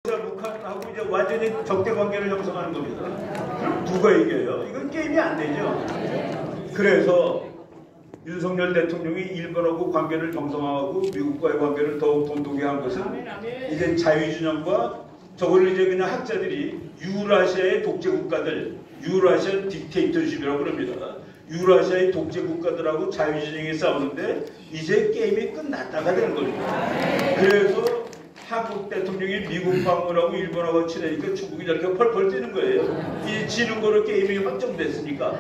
북한하고 이제 완전히 적대 관계를 형성하는 겁니다. 그럼 누가 이겨요? 이건 게임이 안 되죠. 그래서 윤석열 대통령이 일본하고 관계를 정상화하고 미국과의 관계를 더욱 돈독히 한 것은 이제 자유진영과 저거를 이제 그냥 학자들이 유라시아의 독재 국가들, 유라시아 딕테이터십이라고 그럽니다. 유라시아의 독재 국가들하고 자유진영이 싸우는데 이제 게임이 끝났다가 되는 겁니다. 그래서 한국 대통령이 미국 방문하고 일본하고 친하니까 중국이 저렇게 펄펄 뛰는 거예요. 이 지는 거로 게임이 확정됐으니까.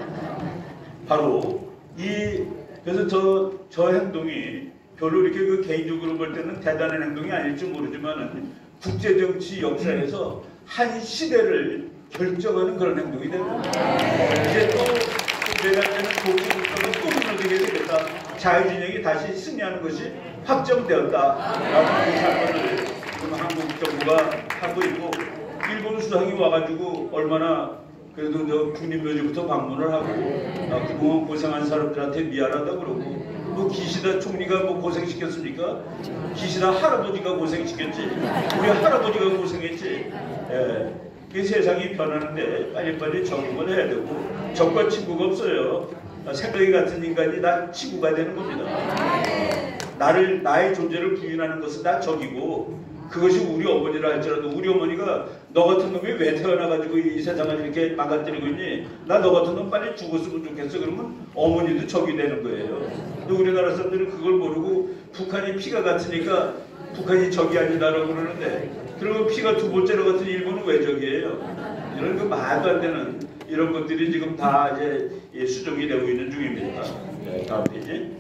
바로 그래서 저 행동이 별로 이렇게 그 개인적으로 볼 때는 대단한 행동이 아닐지 모르지만은 국제정치 역사에서 한 시대를 결정하는 그런 행동이 됩니다. 이제 또 내가 되는 독재국가가 또 무너지게 되겠다. 자유진영이 다시 승리하는 것이 확정되었다라는 그 사건을 지금 한국 정부가 하고 있고, 일본 수상이 와가지고 얼마나 그래도 저 국립묘지부터 방문을 하고 그동안 고생한 사람들한테 미안하다 그러고, 뭐 기시다 총리가 뭐 고생시켰습니까? 기시다 할아버지가 고생시켰지. 우리 할아버지가 고생했지. 예. 그 세상이 변하는데 빨리빨리 적응을 해야 되고, 적과 친구가 없어요. 생각이 같은 인간이 다 친구가 되는 겁니다. 나의 존재를 부인하는 것은 다 적이고, 그것이 우리 어머니라 할지라도 우리 어머니가 너 같은 놈이 왜 태어나가지고 이 세상을 이렇게 망가뜨리고 있니? 나 너 같은 놈 빨리 죽었으면 좋겠어. 그러면 어머니도 적이 되는 거예요. 근데 우리나라 사람들은 그걸 모르고 북한이 피가 같으니까 북한이 적이 아니다라고 그러는데, 그리고 피가 두 번째로 같은 일본은 왜 적이에요? 이런 그 말도 안 되는 이런 것들이 지금 다 이제 수정이 되고 있는 중입니다. 네, 다음 페이지.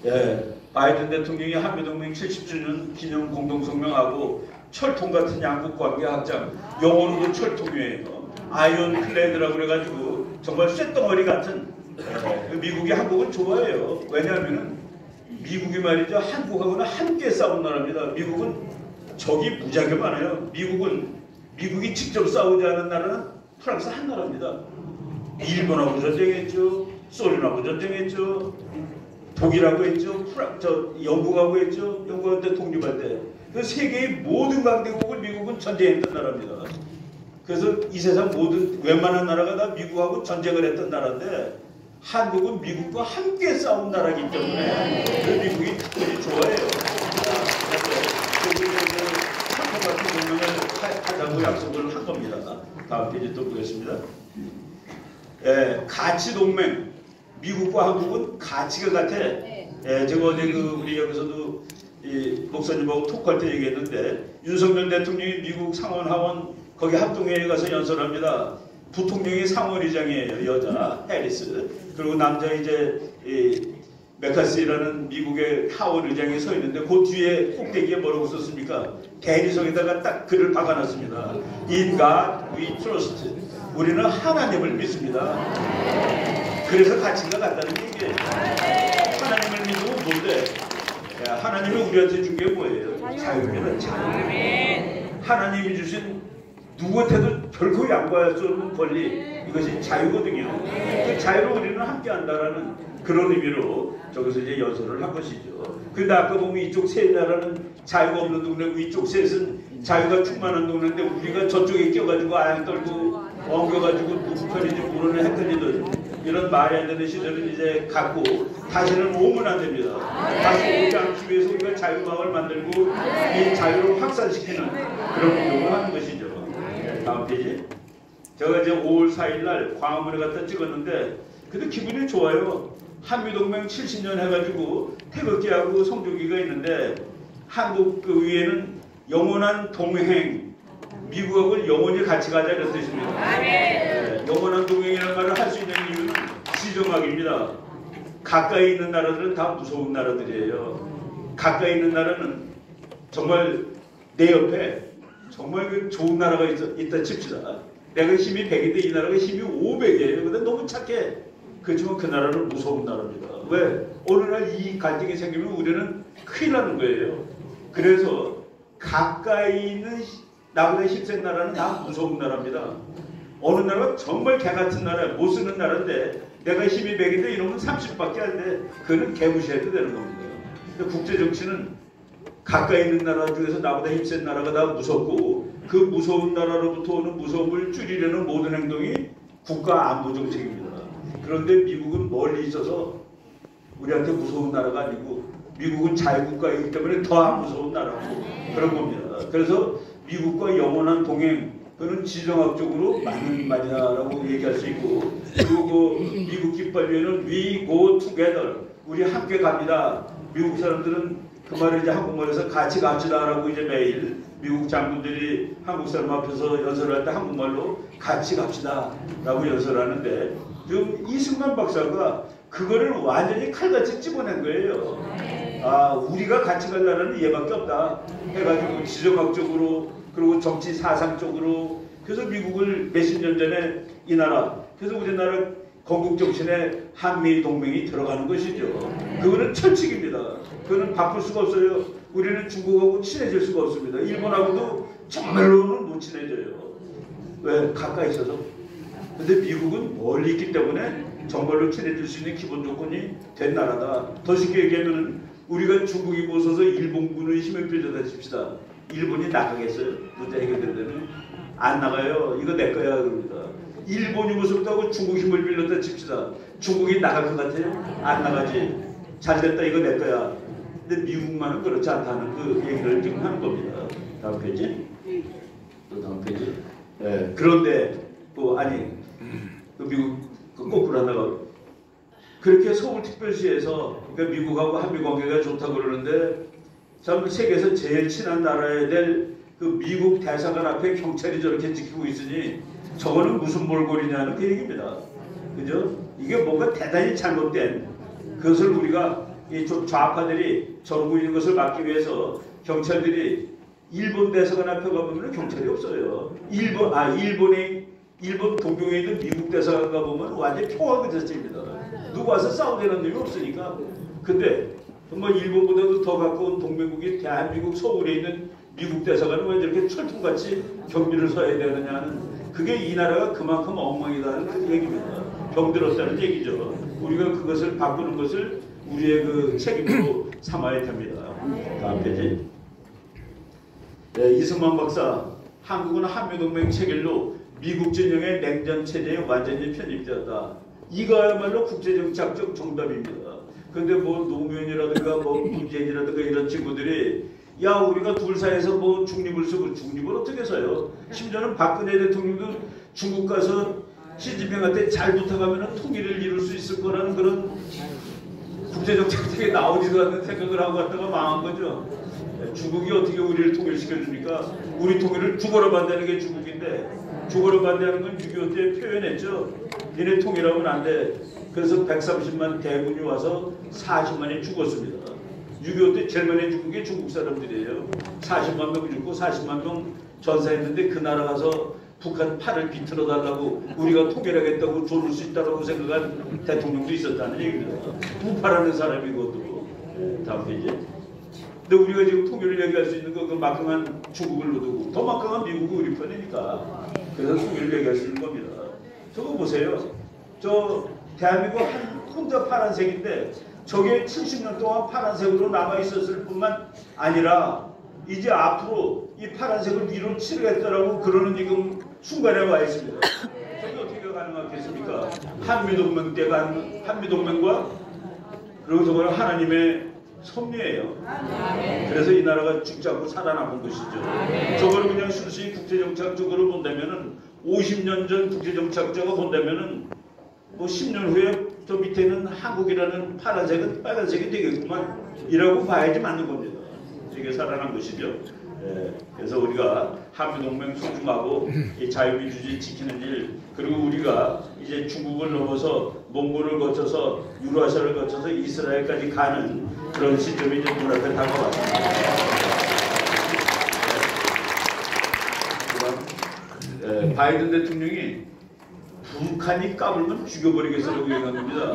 예, 바이든 대통령이 한미동맹 70주년 기념 공동성명하고 철통 같은 양국 관계 확장, 영어로도 철통이에요. 아이언 클레드라고 그래가지고 정말 쇳덩어리 같은, 미국이 한국을 좋아해요. 왜냐하면 미국이 말이죠, 한국하고는 함께 싸운 나라입니다. 미국은 적이 무지하게 많아요. 미국이 직접 싸우지 않은 나라는 프랑스 한 나라입니다. 일본하고 전쟁했죠, 소련하고 전쟁했죠, 독일하고 했죠, 영국하고 했죠. 영국한테 독립할 때. 그 세계의 모든 강대국을 미국은 전쟁했던 나라입니다. 그래서 이 세상 모든 웬만한 나라가 다 미국하고 전쟁을 했던 나라인데, 한국은 미국과 함께 싸운 나라이기 때문에 그 미국이 특별히 좋아해요. 한국 같은 동맹을 하자고 약속을 한 겁니다. 다음 페이지 또 보겠습니다. 가치 동맹. 미국과 한국은 가치가 같아. 제가 어제 우리 여기서도 목사님하고 톡할 때 얘기했는데, 윤석열 대통령이 미국 상원 하원 거기 합동회의에 가서 연설합니다. 부통령이 상원의장이에요. 여자 해리스. 그리고 남자 이제 메카시라는 미국의 하원의장이 서 있는데, 그 뒤에 꼭대기에 뭐라고 썼습니까? 대리석에다가 딱 글을 박아놨습니다. In God we trust. 우리는 하나님을 믿습니다. 그래서 가치가 같다는 얘기예요. 하나님을 믿으면 뭔데? 하나님이 우리한테 준 게 뭐예요? 자유입니다. 자유. 하나님이 주신 누구한테도 결코 양보할 수 없는 권리, 이것이 자유거든요. 그 자유로 우리는 함께한다라는 그런 의미로 저기서 이제 연설을 한 것이죠. 근데 아까 보면 이쪽 세 나라는 자유가 없는 동네고 이쪽 셋은 자유가 충만한 동네인데, 우리가 저쪽에 껴가지고 안 떨고 엉겨가지고 누구 편인지 모르는 헷갈리던 이런 말이 안 되는 시절은 이제 갖고 다시는 오면 안 됩니다. 다시 오지 않기 위해서 우리가 자유마을 만들고 이 자유를 확산시키는 그런 운동을 하는 것이죠. 다음 페이지. 제가 이제 5월 4일 날 광화문에 갖다 찍었는데, 근데 기분이 좋아요. 한미동맹 70년 해가지고 태극기하고 성조기가 있는데, 한국 그 위에는 영원한 동행, 미국하고 영원히 같이 가자 이런 뜻입니다. 영원한 동행이라는 말을 할 수 있는 이유는 지정학입니다. 가까이 있는 나라들은 다 무서운 나라들이에요. 가까이 있는 나라는 정말 내 옆에 정말 그 좋은 나라가 있다 칩시다. 내가 힘이 100인데 이 나라가 힘이 500이에요. 근데 너무 착해. 그렇지만 그 나라는 무서운 나라입니다. 왜? 어느 날 이 갈등이 생기면 우리는 큰일 나는 거예요. 그래서 가까이 있는 나보다 힘센 나라는 다 무서운 나라입니다. 어느 나라가 정말 개 같은 나라, 못 쓰는 나라인데 내가 힘이 100인데 이러면 30밖에 안 돼. 그거는 개무시해도 되는 겁니다. 근데 국제정치는 가까이 있는 나라 중에서 나보다 힘센 나라가 다 무섭고 그 무서운 나라로부터 오는 무서움을 줄이려는 모든 행동이 국가 안보 정책입니다. 그런데 미국은 멀리 있어서 우리한테 무서운 나라가 아니고 미국은 자유국가이기 때문에 더 안 무서운 나라고 그런 겁니다. 그래서 미국과 영원한 동행, 그는 지정학적으로 맞는 말이다라고 얘기할 수 있고, 그리고 그 미국 깃발위에는 We go together, 우리 함께 갑니다. 미국 사람들은 그 말을 이제 한국말에서 같이 갑시다라고 이제 매일 미국 장군들이 한국 사람 앞에서 연설을 할 때 한국말로 같이 갑시다라고 연설을 하는데, 지금 이승만 박사가 그거를 완전히 칼같이 집어낸 거예요. 아, 우리가 같이 갈 나라는 얘밖에 없다 해가지고 지정학적으로 그리고 정치 사상적으로, 그래서 미국을 몇십 년 전에 이 나라, 그래서 우리나라 건국 정신에 한미 동맹이 들어가는 것이죠. 그거는 철칙입니다. 그거는 바꿀 수가 없어요. 우리는 중국하고 친해질 수가 없습니다. 일본하고도 정말로는 못 친해져요. 왜? 가까이 있어서. 근데 미국은 멀리 있기 때문에 정말로 친해질 수 있는 기본 조건이 된 나라다. 더 쉽게 얘기하면 우리가 중국이 무서워서 일본군의 힘을 빌려다 칩시다. 일본이 나가겠어요? 문제 해결되면 안 나가요. 이거 내 거야 그럽니다. 일본이 무섭다고 중국 힘을 빌렸다 칩시다. 중국이 나갈 것 같아요? 안 나가지. 잘됐다 이거 내 거야. 근데 미국만은 그렇지 않다는 그 얘기를 지금 하는 겁니다. 다음 페이지. 또 다음 페이지. 네. 그런데 그 아니 그 미국 그 거꾸로 하다가 그렇게 서울특별시에서 그러니까 미국하고 한미 관계가 좋다고 그러는데 참 세계에서 제일 친한 나라에 될 그 미국 대사관 앞에 경찰이 저렇게 지키고 있으니 저거는 무슨 몰골이냐는 그 얘기입니다. 그죠? 이게 뭔가 대단히 잘못된, 그것을 우리가 이 좌파들이 저러고 있는 것을 막기 위해서 경찰들이 일본 대사관 앞에 가보면 경찰이 없어요. 일본 동경에 있는 미국 대사관 가보면 완전 평화 그 자체입니다. 누구 와서 싸우려는 놈이 없으니까. 근데 뭐 일본보다도 더 가까운 동맹국이 대한민국 서울에 있는 미국 대사관은 왜 저렇게 철통같이 경비를 서야 되느냐는, 그게 이 나라가 그만큼 엉망이다는 그 얘기입니다. 병들었다는 얘기죠. 우리가 그것을 바꾸는 것을 우리의 그 책임으로 삼아야 됩니다. 다음 페이지. 네, 이승만 박사, 한국은 한미동맹 체결로 미국 진영의 냉전 체제에 완전히 편입되었다. 이거야말로 국제정치학적 정답입니다. 근데 뭐 노무현이라든가 뭐 문재인이라든가 이런 친구들이 야 우리가 둘 사이에서 뭐 중립을 쓰고, 중립을 어떻게 써요? 심지어는 박근혜 대통령도 중국 가서 시진핑한테 잘 부탁하면 통일을 이룰 수 있을 거라는 그런 국제정책에 나오지도 않는 생각을 하고 갔다가 망한 거죠. 중국이 어떻게 우리를 통일시켜줍니까? 우리 통일을 죽어라 반대하는 게 중국인데, 죽어라 반대하는 건 6.25 때 표현했죠. 얘네 통일하면 안 돼. 그래서 130만 대군이 와서 40만이 죽었습니다. 6.25 때 제일 많이 죽은 게 중국 사람들이에요. 40만 명 죽고 40만 명 전사했는데 그 나라 가서 북한 팔을 비틀어 달라고 우리가 통일하겠다고 조를 수 있다고 생각한 대통령도 있었다는 얘기입니다. 우파라는 사람이 그것도. 다음 페이지. 근데 우리가 지금 통일을 얘기할 수 있는 거 그 막강한 중국을 놓두고 더 막강한 미국이 우리 편이니까 그래서 통일을 얘기할 수 있는 겁니다. 저거 보세요. 저 대한민국 혼자 파란색인데 저게 70년 동안 파란색으로 남아있었을 뿐만 아니라 이제 앞으로 이 파란색을 위로 치르겠다라고 그러는 지금 순간에 와 있습니다. 저게 어떻게 가능하겠습니까? 한미동맹 때가 한미동맹과 그리고 저거는 하나님의 섭리예요. 그래서 이 나라가 죽지 않고 살아남은 것이죠. 저거를 그냥 순수히 국제정치학적으로 본다면은 50년 전 국제정치학적으로 본다면은 뭐 10년 후에 저 밑에 있는 한국이라는 파란색은 빨간색이 되겠구만 이라고 봐야지 맞는 겁니다. 이게 살아난 것이죠. 그래서 우리가 한미동맹 소중하고 이 자유민주주의 지키는 일, 그리고 우리가 이제 중국을 넘어서 몽골을 거쳐서 유라시아를 거쳐서 이스라엘까지 가는 그런 시점이 이제 눈앞에 다가왔습니다. 바이든 대통령이 북한이 까불면 죽여버리겠어라고 얘기한 겁니다.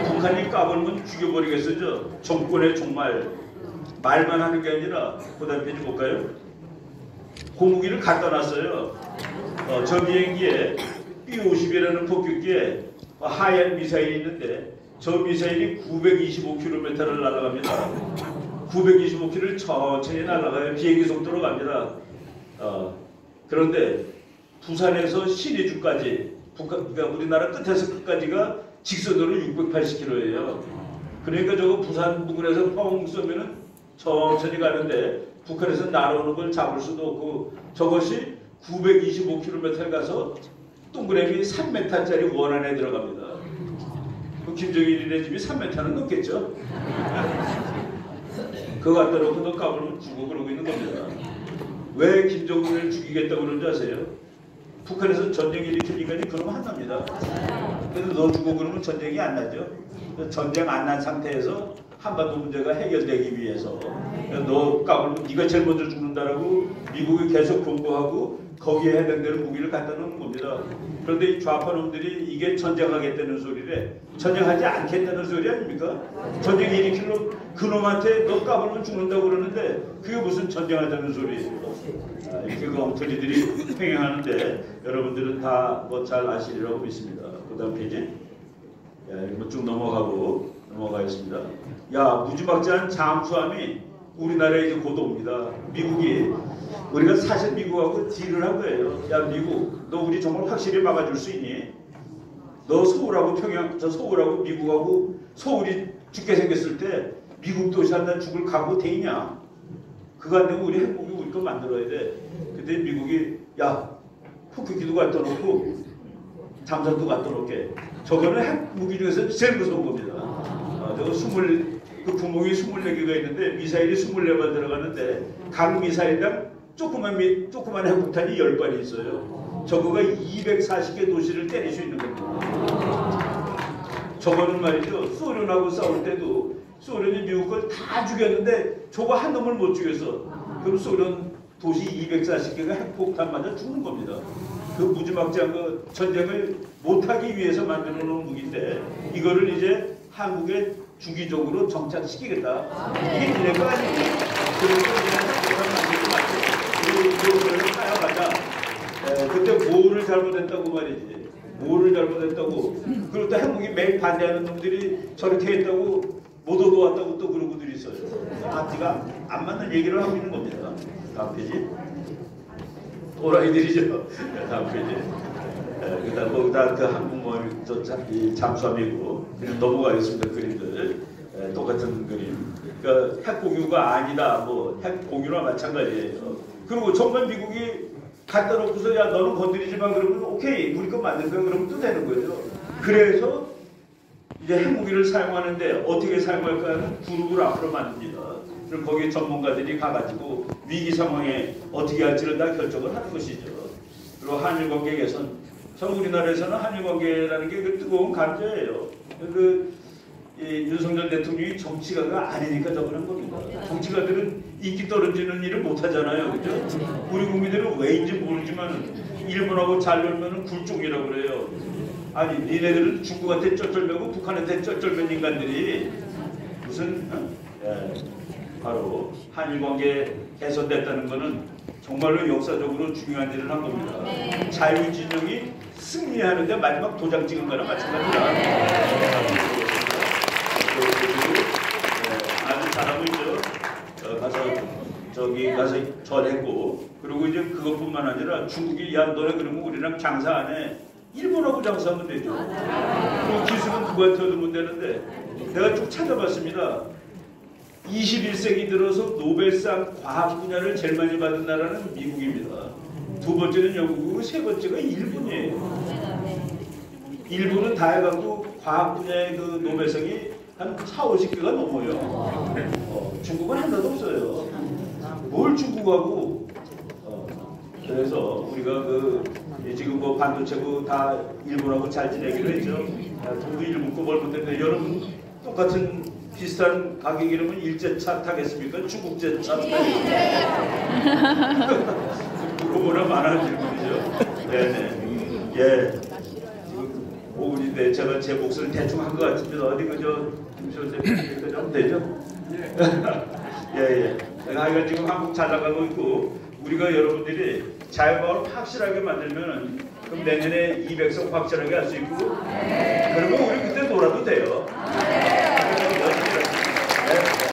북한이 까불면 죽여버리겠어죠. 정권의 종말. 말만 하는 게 아니라 그 다음 페이지 볼까요? 고무기를 갖다 놨어요. 저 비행기에 B-50이라는 폭격기에 하얀 미사일이 있는데 저 미사일이 925km를 날아갑니다. 925km를 천천히 날아가요. 비행기 속도로 갑니다. 그런데 부산에서 신의주까지, 그러니까 우리나라 끝에서 끝까지가 직선으로 680km예요. 그러니까 저거 부산 부근에서 펑 쏘면은 천천히 가는데 북한에서 날아오는 걸 잡을 수도 없고, 저것이 925km를 가서 동그라미 3m짜리 원 안에 들어갑니다. 그 김정일이네 집이 3m는 넘겠죠. 그거 갖다 놓고 너 까불면 죽어 그러고 있는 겁니다. 왜 김정은을 죽이겠다고 그러는지 아세요? 북한에서 전쟁 일으키니까 그러면 한답니다. 그래서 너 죽어 그러면 전쟁이 안 나죠. 전쟁 안 난 상태에서 한반도 문제가 해결되기 위해서 너 까불면 네가 제일 먼저 죽는다라고 미국이 계속 공고하고 거기에 해당되는 무기를 갖다 놓는 겁니다. 그런데 이 좌파 놈들이 이게 전쟁하겠다는 소리래. 전쟁하지 않겠다는 소리 아닙니까? 전쟁 일으키려고 그놈한테 너 까불면 죽는다고 그러는데 그게 무슨 전쟁하자는 소리예요. 이렇게 엉터리들이 횡행하는데 여러분들은 다 뭐 잘 아시리라고 믿습니다. 그 다음 페이지. 쭉 넘어가겠습니다. 무지막지한 잠수함이 우리나라에 이제 곧 옵니다. 미국이, 우리가 사실 미국하고 딜을 한 거예요. 야 미국, 너 우리 정말 확실히 막아줄 수 있니? 너 서울하고 서울하고 미국하고 서울이 죽게 생겼을 때 미국 도시 한다 죽을 각오 돼 있냐? 그거 안 되면 우리 핵무기 우리 거 만들어야 돼. 근데 미국이 폭격기도 갖다 놓고 잠수함도 갖다 놓게. 저거는 핵무기 중에서 제일 무서운 겁니다. 저거 그 구멍이 24개가 있는데 미사일이 24발 들어가는데 각 미사일당 조그만 핵폭탄이 10발이 있어요. 저거가 240개 도시를 때릴 수 있는 겁니다. 저거는 말이죠. 소련하고 싸울 때도 소련이 미국 걸 다 죽였는데 저거 한 놈을 못 죽였어. 그럼 소련 도시 240개가 핵폭탄 맞아 죽는 겁니다. 그 무지막지한 그 전쟁을 못하기 위해서 만들어 놓은 무기인데 이거를 이제 한국에 주기적으로 정착시키겠다. 이게 니네가 아니에요. 그래서 이거를 하여가자. 근데 뭐를 잘못했다고 말이지. 뭐를 잘못했다고. 그리고 또 한국이 매일 반대하는 놈들이 저렇게 했다고 못 얻어왔다고 또 그러고들이 있어요. 앞뒤가 안 맞는 얘기를 하고 있는 겁니다. 다음 페이지. 또라이들이죠. 다음 페이지. 그다음 거기다 그 한국말 잠수함이고 넘어가겠습니다. 그림들 똑같은 그림. 그러니까 핵 공유가 아니다. 뭐 핵 공유나 마찬가지예요. 그리고 정말 미국이 갖다 놓고서 야 너는 건드리지 마 그러면 오케이 우리 거 만들 거야 그러면 또 되는 거죠. 그래서 이제 핵무기를 사용하는데 어떻게 사용할까 하는 그룹을 앞으로 만듭니다. 그럼 거기에 전문가들이 가가지고 위기 상황에 어떻게 할지를 다 결정을 하는 것이죠. 그리고 한일 관계 개선. 참 우리나라에서는 한일 관계라는 게 그 뜨거운 감자예요. 윤석열 대통령이 정치가가 아니니까 저러는 겁니다. 정치가들은 인기 떨어지는 일을 못 하잖아요. 그죠? 우리 국민들은 왜인지 모르지만 일본하고 잘 놀면 굴종이라고 그래요. 아니 니네들은 중국한테 쩔쩔매고 북한한테 쩔쩔맨 인간들이 무슨 바로 한일관계 개선됐다는 것은 정말로 역사적으로 중요한 일을 한 겁니다. 자유진영이 승리하는데 마지막 도장 찍은 거랑 마찬가지다. 아주 잘하고 있죠. 가서 전했고 그리고 이제 그것뿐만 아니라 중국이 야 너네 그러면 우리랑 장사 안 해. 일본하고 장사하면 되죠. 그 기술은 누구한테 얻으면 되는데 내가 쭉 찾아봤습니다. 21세기 들어서 노벨상 과학 분야를 제일 많이 받은 나라는 미국입니다. 두 번째는 영국이고 세 번째가 일본이에요. 일본은 다 해갖고 과학 분야의 그 노벨상이 한 40~50개가 넘어요. 중국은 하나도 없어요. 뭘 중국하고 그래서 우리가 지금 뭐 반도체고 다 일본하고 잘 지내기로 했죠. 돈도 일본 거 벌못했는데 여러분 똑같은 비슷한 가격이라면 일제차 타겠습니까? 중국제차 타겠습니까? 그거보다 많은 질문이죠. 네네. 예. 지금 5분인데 제가 제 몫을 대충 한 것 같습니다. 어디 그저 좀 되죠? 예. 하여간 지금 한국 잘 나가고 있고 우리가 여러분들이 자유마을 확실하게 만들면 그럼 내년에 200석 확실하게 할 수 있고 그러면 우리 그때 놀아도 돼요.